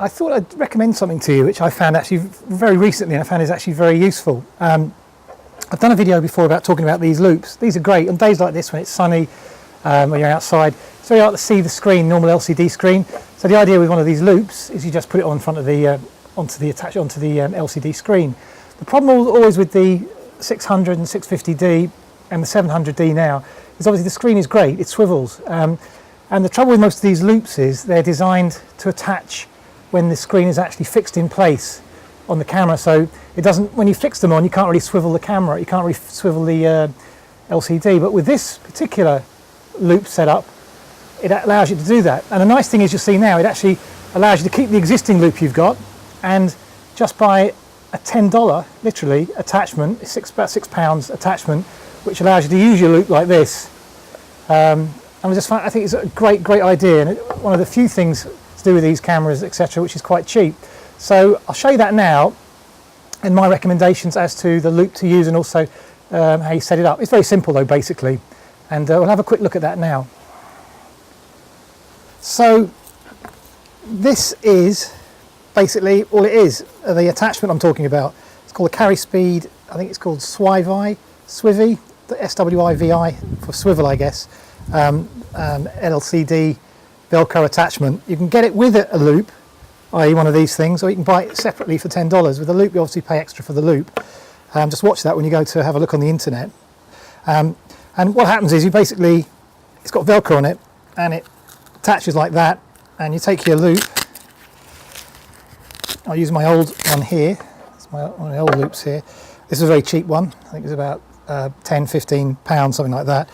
I thought I'd recommend something to you which I found actually very recently, and I found is actually very useful. I've done a video before about talking about these loupes. These are great on days like this when it's sunny, when you're outside. It's very hard to see the screen, normal LCD screen. So the idea with one of these loupes is you just put it on front of the onto the LCD screen. The problem always with the 600 and 650D and the 700D now is obviously the screen is great, it swivels. And the trouble with most of these loupes is they're designed to attach when the screen is actually fixed in place on the camera. So it doesn't, when you fix them on, you can't really swivel the camera, you can't really swivel the LCD. But with this particular loupe setup, it allows you to do that. And the nice thing is, you'll see now, it actually allows you to keep the existing loupe you've got, and just buy a $10, literally, attachment, about £6 attachment, which allows you to use your loupe like this. And I think it's a great idea, and one of the few things to do with these cameras, etc., which is quite cheap. So I'll show you that now, and my recommendations as to the loupe to use, and also how you set it up. It's very simple though, basically, and we'll have a quick look at that now. So this is basically all it is, the attachment I'm talking about. It's called a CarrySpeed, I think it's called Swi-View, the SWIVI for swivel, I guess, LCD velcro attachment. You can get it with a loupe, i.e. one of these things, or you can buy it separately for $10. With the loupe you obviously pay extra for the loupe. Just watch that when you go to have a look on the internet. And what happens is, you basically, it's got velcro on it and it attaches like that, and you take your loupe. I'll use my old one here. It's one of my old loupes here. This is a very cheap one. I think it's about £10–15, something like that.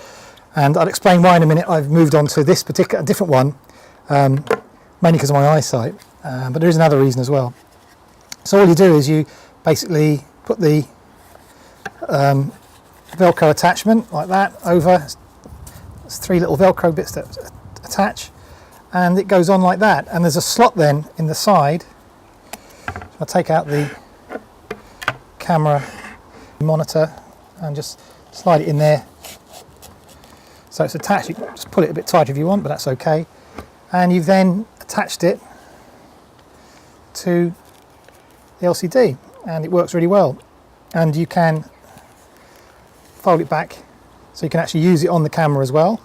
And I'll explain why in a minute. I've moved on to this particular, different one, mainly because of my eyesight, but there is another reason as well. So all you do is you basically put the velcro attachment like that over. There's 3 little velcro bits that attach, and it goes on like that. And there's a slot then in the side. I'll take out the camera monitor and just slide it in there. So it's attached. You can just pull it a bit tighter if you want, but that's okay. And you've then attached it to the LCD, and it works really well. And you can fold it back so you can actually use it on the camera as well,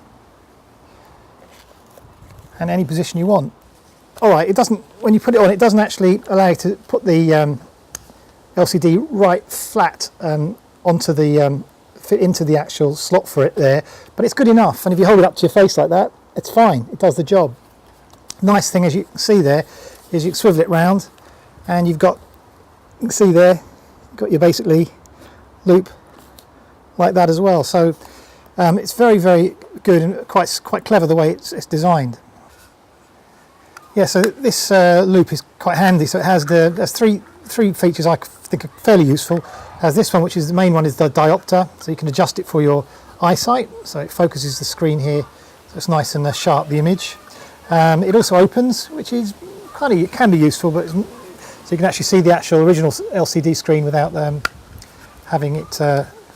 and any position you want. Alright, it doesn't, when you put it on, it doesn't actually allow you to put the LCD right flat onto the fit into the actual slot for it there, but it's good enough. And if you hold it up to your face like that, it's fine, it does the job. Nice thing, as you can see there, is you can swivel it round, and you've got, you can see there, you've got your basically loupe like that as well. So it's very good, and quite clever the way it's designed. Yeah, so this loupe is quite handy. So it has there's three features I think are fairly useful. It has this one, which is the main one, is the diopter, so you can adjust it for your eyesight. So it focuses the screen here, so it's nice and sharp, the image. It also opens, which is it can be useful, but so you can actually see the actual original LCD screen without having it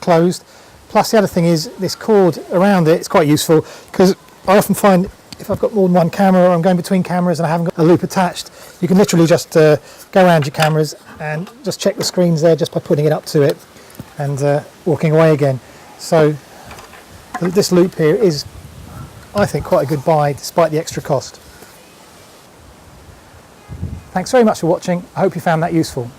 closed. Plus the other thing is this cord around it. It's quite useful, because I often find if I've got more than one camera, or I'm going between cameras and I haven't got a loupe attached, you can literally just go around your cameras and just check the screens there just by putting it up to it and walking away again. So this loupe here is, I think, quite a good buy despite the extra cost. Thanks very much for watching. I hope you found that useful.